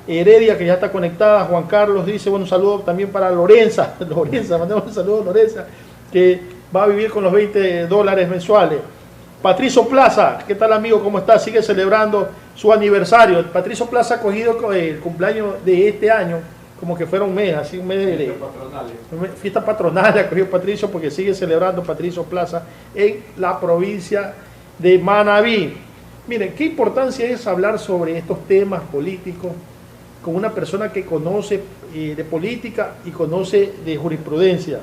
Heredia, que ya está conectada. Juan Carlos dice, bueno, un saludo también para Lorenza, mandemos un saludo a Lorenza, que va a vivir con los $20 mensuales. Patricio Plaza, ¿qué tal amigo? ¿Cómo está? Sigue celebrando su aniversario. Patricio Plaza ha cogido el cumpleaños de este año, como que fuera un mes, así un mes de fiesta patronal, ha cogido Patricio, porque sigue celebrando Patricio Plaza en la provincia de Manabí. Miren, qué importancia es hablar sobre estos temas políticos con una persona que conoce de política y conoce de jurisprudencia.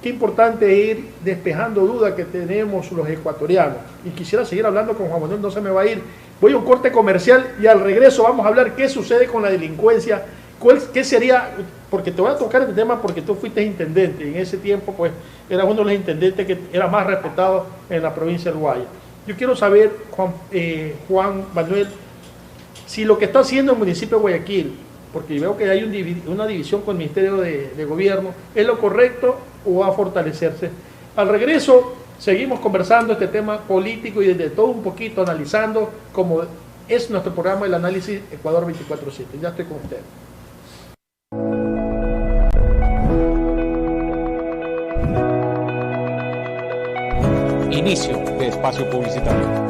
Qué importante ir despejando dudas que tenemos los ecuatorianos. Y quisiera seguir hablando con Juan Manuel, no se me va a ir. Voy a un corte comercial y al regreso vamos a hablar qué sucede con la delincuencia, qué sería, porque te voy a tocar este tema porque tú fuiste intendente. Y en ese tiempo, pues, eras uno de los intendentes que era más respetado en la provincia del Guayas. Yo quiero saber, Juan Manuel, si lo que está haciendo el municipio de Guayaquil, porque veo que hay una división con el Ministerio de Gobierno, ¿es lo correcto o va a fortalecerse? Al regreso seguimos conversando este tema político y desde todo un poquito analizando como es nuestro programa El Análisis Ecuador 24/7. Ya estoy con usted. Inicio de espacio publicitario.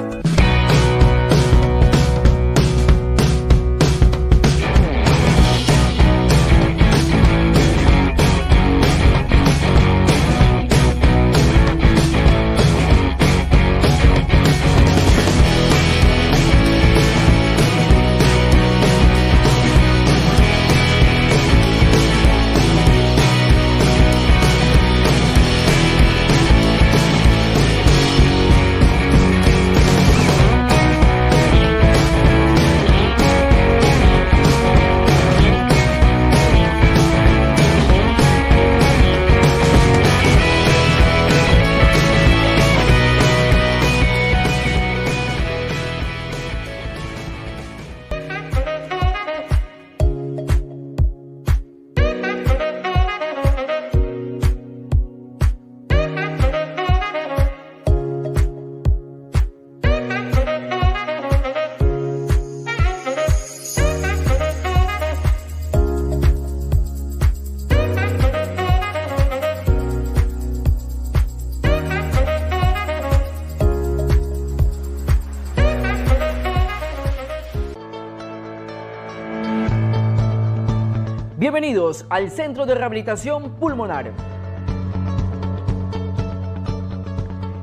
Bienvenidos al Centro de Rehabilitación Pulmonar.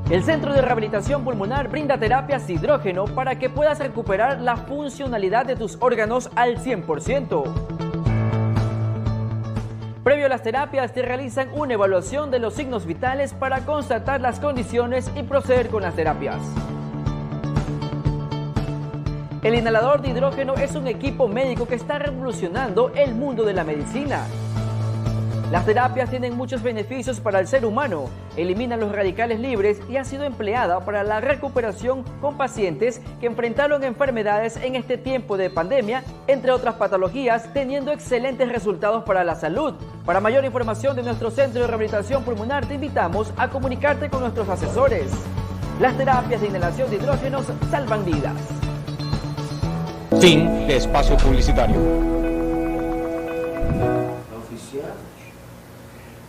El Centro de Rehabilitación Pulmonar brinda terapias de hidrógeno para que puedas recuperar la funcionalidad de tus órganos al 100%. Previo a las terapias, te realizan una evaluación de los signos vitales para constatar las condiciones y proceder con las terapias. El inhalador de hidrógeno es un equipo médico que está revolucionando el mundo de la medicina. Las terapias tienen muchos beneficios para el ser humano, eliminan los radicales libres y ha sido empleada para la recuperación con pacientes que enfrentaron enfermedades en este tiempo de pandemia, entre otras patologías, teniendo excelentes resultados para la salud. Para mayor información de nuestro Centro de Rehabilitación Pulmonar, te invitamos a comunicarte con nuestros asesores. Las terapias de inhalación de hidrógenos salvan vidas. Fin de espacio publicitario.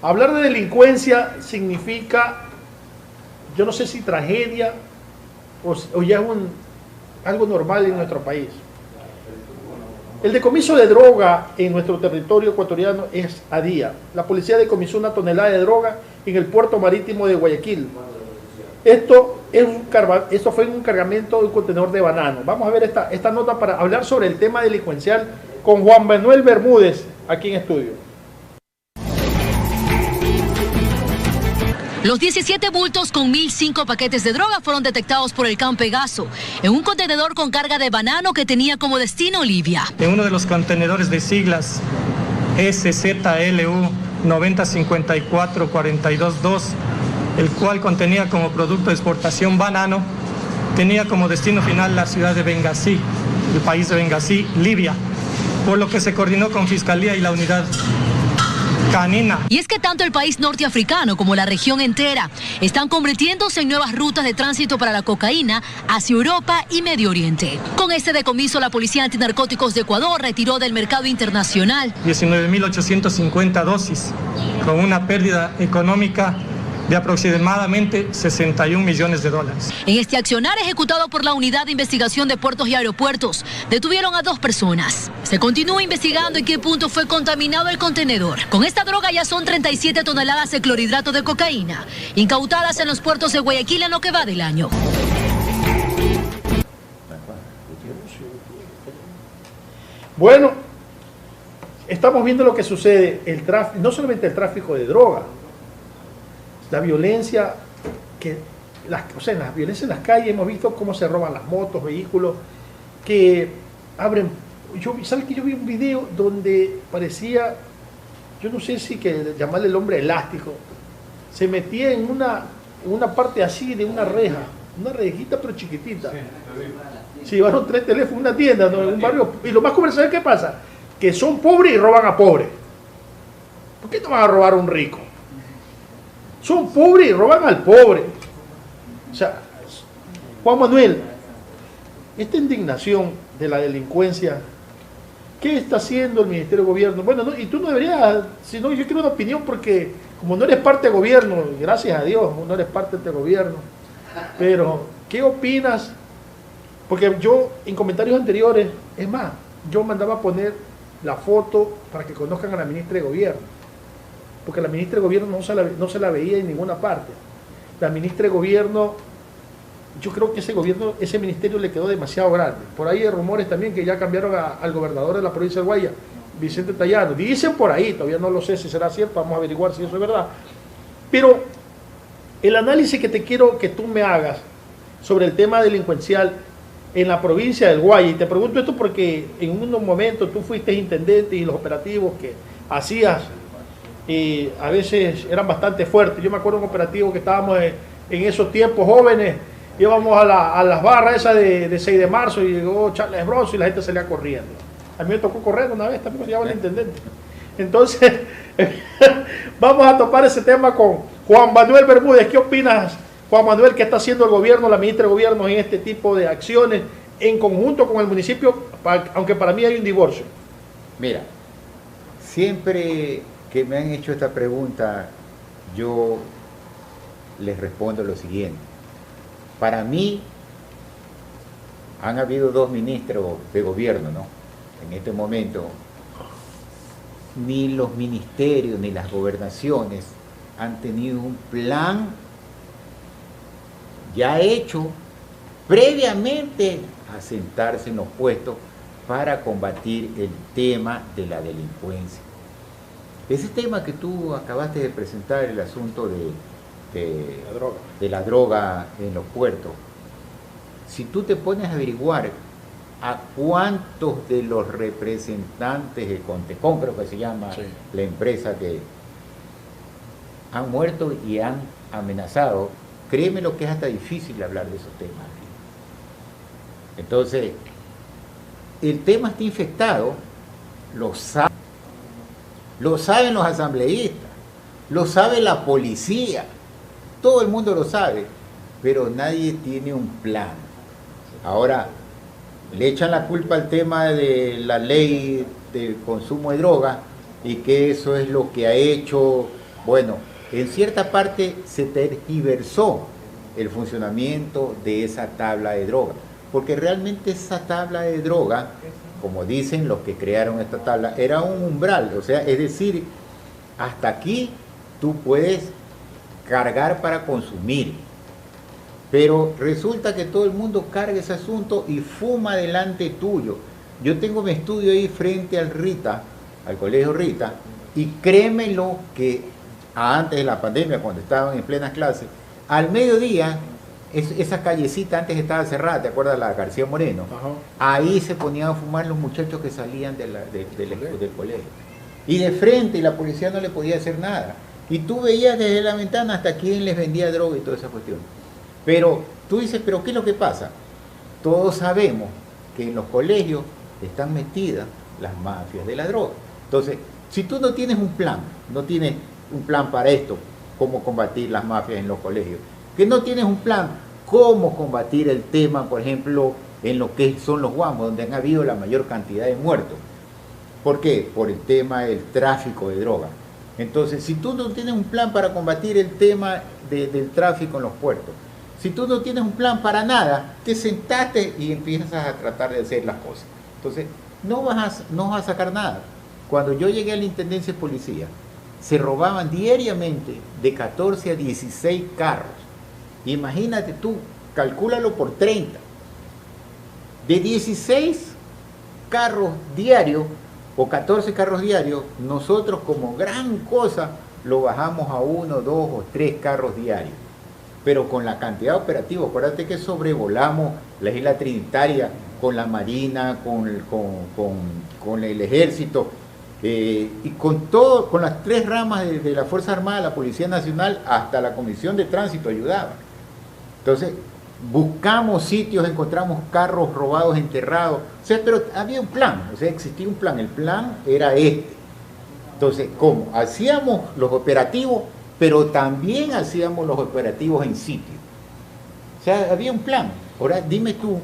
Hablar de delincuencia significa, yo no sé si tragedia o ya es algo normal en nuestro país. El decomiso de droga en nuestro territorio ecuatoriano es a día. La policía decomisó 1 tonelada de droga en el puerto marítimo de Guayaquil. Esto fue en un cargamento de un contenedor de banano. Vamos a ver esta nota para hablar sobre el tema delincuencial con Juan Manuel Bermúdez, aquí en estudio. Los 17 bultos con 1.005 paquetes de droga fueron detectados por el Can Pegaso en un contenedor con carga de banano que tenía como destino Libia. En uno de los contenedores de siglas SZLU 9054422, el cual contenía como producto de exportación banano, tenía como destino final la ciudad de Benghazi, el país de Benghazi, Libia, por lo que se coordinó con Fiscalía y la unidad canina. Y es que tanto el país norteafricano como la región entera están convirtiéndose en nuevas rutas de tránsito para la cocaína hacia Europa y Medio Oriente. Con este decomiso, la Policía Antinarcóticos de Ecuador retiró del mercado internacional 19.850 dosis, con una pérdida económica de aproximadamente 61 millones de dólares. En este accionar ejecutado por la Unidad de Investigación de Puertos y Aeropuertos, detuvieron a 2 personas. Se continúa investigando en qué punto fue contaminado el contenedor. Con esta droga ya son 37 toneladas de clorhidrato de cocaína, incautadas en los puertos de Guayaquil en lo que va del año. Bueno, estamos viendo lo que sucede, no solamente el tráfico de droga, la violencia, la violencia en las calles. Hemos visto cómo se roban las motos, vehículos, que abren. ¿Sabes que yo vi un video donde parecía, yo no sé si que llamarle el hombre elástico, se metía en una parte así de una reja, una rejita pero chiquitita. Se llevaron 3 teléfonos, una tienda, ¿no? En un barrio. Y lo más comercial, ¿qué pasa? Que son pobres y roban a pobres. ¿Por qué no van a robar a un rico? Son pobres y roban al pobre. O sea, Juan Manuel, esta indignación de la delincuencia, ¿qué está haciendo el Ministerio de Gobierno? Bueno, no, y tú no deberías, sino yo quiero una opinión, porque como no eres parte de gobierno, gracias a Dios, no eres parte de gobierno, pero ¿qué opinas? Porque yo en comentarios anteriores, es más, yo mandaba a poner la foto para que conozcan a la ministra de Gobierno, porque la ministra de Gobierno no se la veía en ninguna parte. La ministra de Gobierno, yo creo que ese ministerio le quedó demasiado grande. Por ahí hay rumores también que ya cambiaron al gobernador de la provincia de Guaya, Vicente Tallano. Dicen por ahí, todavía no lo sé si será cierto, vamos a averiguar si eso es verdad. Pero el análisis que te quiero que tú me hagas sobre el tema delincuencial en la provincia del Guaya, y te pregunto esto porque en unos momentos tú fuiste intendente y los operativos que hacías a veces eran bastante fuertes. Yo me acuerdo de un operativo que estábamos en esos tiempos jóvenes, íbamos a las barras esas de 6 de marzo y llegó Charles Bronson y la gente salía corriendo. A mí me tocó correr una vez, también me llevaba el intendente. Entonces, vamos a topar ese tema con Juan Manuel Bermúdez. ¿Qué opinas, Juan Manuel, qué está haciendo el gobierno, la ministra de Gobierno en este tipo de acciones en conjunto con el municipio, aunque para mí hay un divorcio? Mira, siempre que me han hecho esta pregunta, yo les respondo lo siguiente. Para mí, han habido 2 ministros de gobierno, ¿no? En este momento, ni los ministerios ni las gobernaciones han tenido un plan ya hecho previamente a sentarse en los puestos para combatir el tema de la delincuencia. Ese tema que tú acabaste de presentar, el asunto de la droga en los puertos, si tú te pones a averiguar a cuántos de los representantes de Contecón, creo que se llama, sí, la empresa, que han muerto y han amenazado, créeme lo que es hasta difícil hablar de esos temas. Entonces, el tema está infectado, lo saben los asambleístas, lo sabe la policía, todo el mundo lo sabe, pero nadie tiene un plan. Ahora, le echan la culpa al tema de la ley del consumo de droga y que eso es lo que ha hecho. Bueno, en cierta parte se tergiversó el funcionamiento de esa tabla de droga, porque realmente esa tabla de droga, como dicen los que crearon esta tabla, era un umbral, o sea, es decir, hasta aquí tú puedes cargar para consumir, pero resulta que todo el mundo carga ese asunto y fuma delante tuyo. Yo tengo mi estudio ahí frente al Rita, al Colegio Rita, y créemelo que antes de la pandemia, cuando estaban en plenas clases, al mediodía, esa callecita antes estaba cerrada, ¿te acuerdas? La García Moreno. Ajá. Ahí se ponían a fumar los muchachos que salían del colegio. Y de frente, y la policía no le podía hacer nada. Y tú veías desde la ventana hasta quién les vendía droga y toda esa cuestión. Pero tú dices, ¿pero qué es lo que pasa? Todos sabemos que en los colegios están metidas las mafias de la droga. Entonces, si tú no tienes un plan para esto, cómo combatir las mafias en los colegios, que no tienes un plan cómo combatir el tema, por ejemplo, en lo que son los Guamos, donde han habido la mayor cantidad de muertos. ¿Por qué? Por el tema del tráfico de drogas. Entonces, si tú no tienes un plan para combatir el tema del tráfico en los puertos, si tú no tienes un plan para nada, te sentaste y empiezas a tratar de hacer las cosas. Entonces, no vas a sacar nada. Cuando yo llegué a la Intendencia de Policía, se robaban diariamente de 14 a 16 carros. Imagínate tú, calcúlalo por 30. De 16 carros diarios o 14 carros diarios, nosotros como gran cosa lo bajamos a 1, 2 o 3 carros diarios. Pero con la cantidad de operativos, acuérdate que sobrevolamos la isla Trinitaria con la Marina, con el Ejército, y con las 3 ramas de la Fuerza Armada, la Policía Nacional, hasta la Comisión de Tránsito ayudaba. Entonces, buscamos sitios, encontramos carros robados, enterrados, o sea, pero había un plan, o sea, existía un plan, el plan era este. Entonces, ¿cómo? Hacíamos los operativos, pero también hacíamos los operativos en sitio. O sea, había un plan. Ahora, dime tú,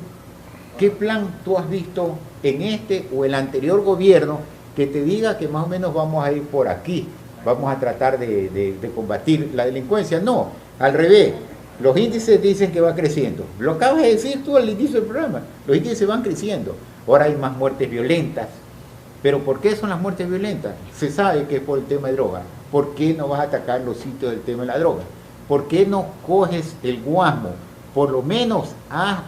¿qué plan tú has visto en este o el anterior gobierno que te diga que más o menos vamos a ir por aquí, vamos a tratar de combatir la delincuencia? No, al revés. Los índices dicen que va creciendo. Lo acabas de decir tú al inicio del programa. Los índices van creciendo. Ahora hay más muertes violentas. ¿Pero por qué son las muertes violentas? Se sabe que es por el tema de droga. ¿Por qué no vas a atacar los sitios del tema de la droga? ¿Por qué no coges el guasmo? Por lo menos haz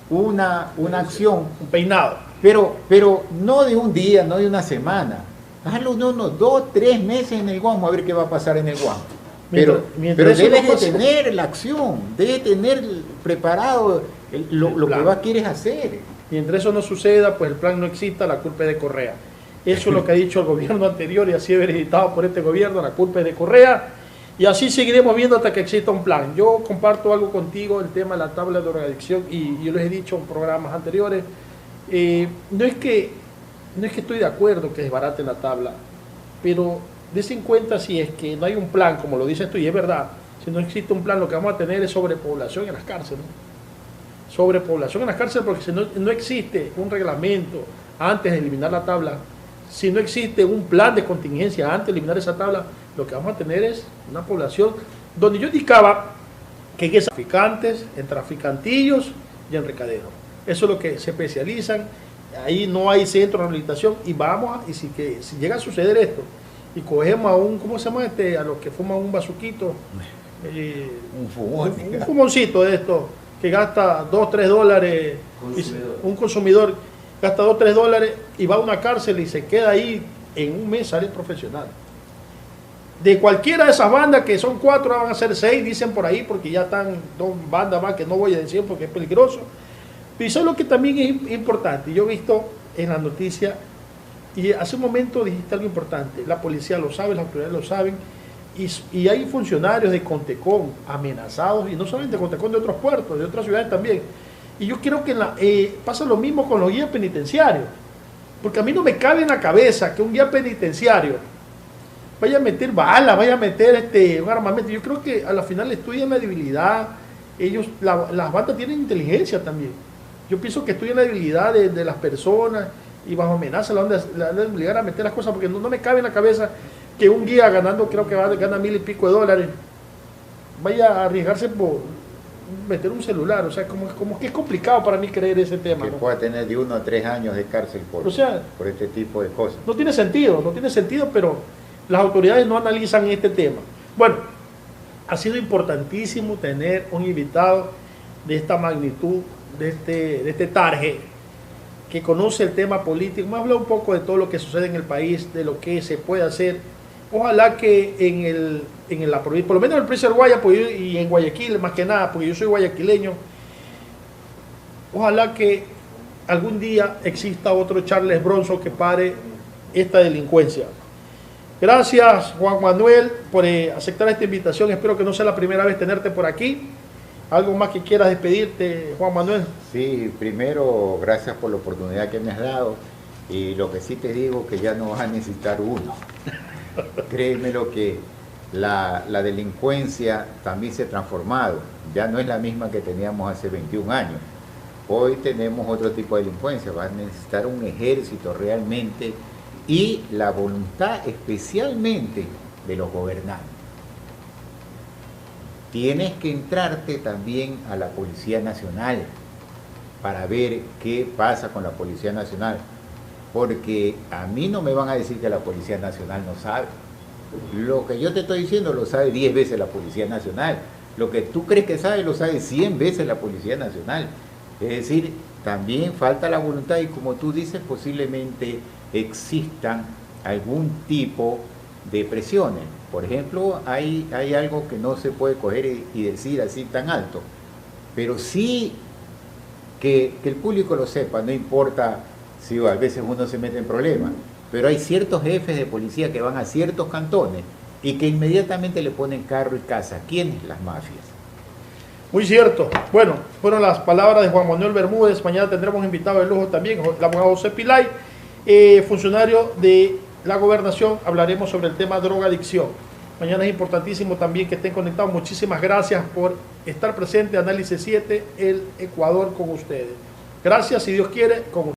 una acción. Un peinado. Pero no de un día, no de una semana. Hazlo unos 2, 3 meses en el guasmo a ver qué va a pasar en el guasmo. Pero debes de tener la acción, debes tener preparado lo que quieres hacer. Mientras eso no suceda, pues el plan no exista, la culpa es de Correa. Eso es lo que ha dicho el gobierno anterior y así es veredictado por este gobierno, la culpa es de Correa. Y así seguiremos viendo hasta que exista un plan. Yo comparto algo contigo, el tema de la tabla de drogadicción, y yo les he dicho en programas anteriores, no es que estoy de acuerdo que desbaraten la tabla, pero desen cuenta si es que no hay un plan, como lo dices tú, y es verdad, si no existe un plan, lo que vamos a tener es sobrepoblación en las cárceles. Sobrepoblación en las cárceles, porque si no existe un reglamento antes de eliminar la tabla, si no existe un plan de contingencia antes de eliminar esa tabla, lo que vamos a tener es una población donde yo indicaba que hay traficantes, en traficantillos y en recadero. Eso es lo que se especializan, ahí no hay centro de rehabilitación y si llega a suceder esto, y cogemos a un, ¿cómo se llama a los que fuman un bazuquito? Un fumoncito de esto, que gasta 2, 3 dólares, un consumidor gasta 2, 3 dólares y va a una cárcel y se queda ahí en un mes, sale profesional. De cualquiera de esas bandas, que son 4, van a ser 6, dicen por ahí, porque ya están 2 bandas más que no voy a decir porque es peligroso. Pero eso es lo que también es importante. Yo he visto en la noticia, y hace un momento dijiste algo importante, la policía lo sabe, las autoridades lo saben, y hay funcionarios de Contecón amenazados, y no solamente de Contecón, de otros puertos, de otras ciudades también. Y yo creo que pasa lo mismo con los guías penitenciarios, porque a mí no me cabe en la cabeza que un guía penitenciario vaya a meter balas, vaya a meter un armamento. Yo creo que a la final estudian la debilidad, las bandas tienen inteligencia también. Yo pienso que estudian la debilidad de las personas, y bajo amenaza la van a obligar a meter las cosas, porque no me cabe en la cabeza que un guía ganando, creo que gana $1,000 y pico vaya a arriesgarse por meter un celular. O sea, como que es complicado para mí creer ese tema, que ¿no? pueda tener de 1 a 3 años de cárcel por este tipo de cosas. No tiene sentido, pero las autoridades no analizan este tema. Bueno, ha sido importantísimo tener un invitado de esta magnitud, de este tarje, que conoce el tema político. Me habla un poco de todo lo que sucede en el país, de lo que se puede hacer ojalá que en la provincia, por lo menos en el provincia del Guaya y en Guayaquil, más que nada, porque yo soy guayaquileño, ojalá que algún día exista otro Charles Bronson que pare esta delincuencia. Gracias, Juan Manuel, por aceptar esta invitación. Espero que no sea la primera vez tenerte por aquí. ¿Algo más que quieras despedirte, Juan Manuel? Sí, primero, gracias por la oportunidad que me has dado. Y lo que sí te digo que ya no vas a necesitar uno. Créeme lo que la delincuencia también se ha transformado. Ya no es la misma que teníamos hace 21 años. Hoy tenemos otro tipo de delincuencia. Va a necesitar un ejército realmente y la voluntad especialmente de los gobernantes. Tienes que entrarte también a la Policía Nacional para ver qué pasa con la Policía Nacional, porque a mí no me van a decir que la Policía Nacional no sabe. Lo que yo te estoy diciendo lo sabe 10 veces la Policía Nacional. Lo que tú crees que sabe lo sabe 100 veces la Policía Nacional. Es decir, también falta la voluntad y, como tú dices, posiblemente existan algún tipo de presiones. Por ejemplo, hay algo que no se puede coger y decir así tan alto, pero sí que el público lo sepa, no importa si a veces uno se mete en problemas, pero hay ciertos jefes de policía que van a ciertos cantones y que inmediatamente le ponen carro y casa. ¿Quiénes? Las mafias. Muy cierto. Bueno, fueron las palabras de Juan Manuel Bermúdez. Mañana tendremos invitado de lujo también, el abogado José Pilay, funcionario de la gobernación. Hablaremos sobre el tema drogadicción. Mañana es importantísimo también que estén conectados. Muchísimas gracias por estar presente. Análisis 7, el Ecuador con ustedes. Gracias, si Dios quiere, con ustedes.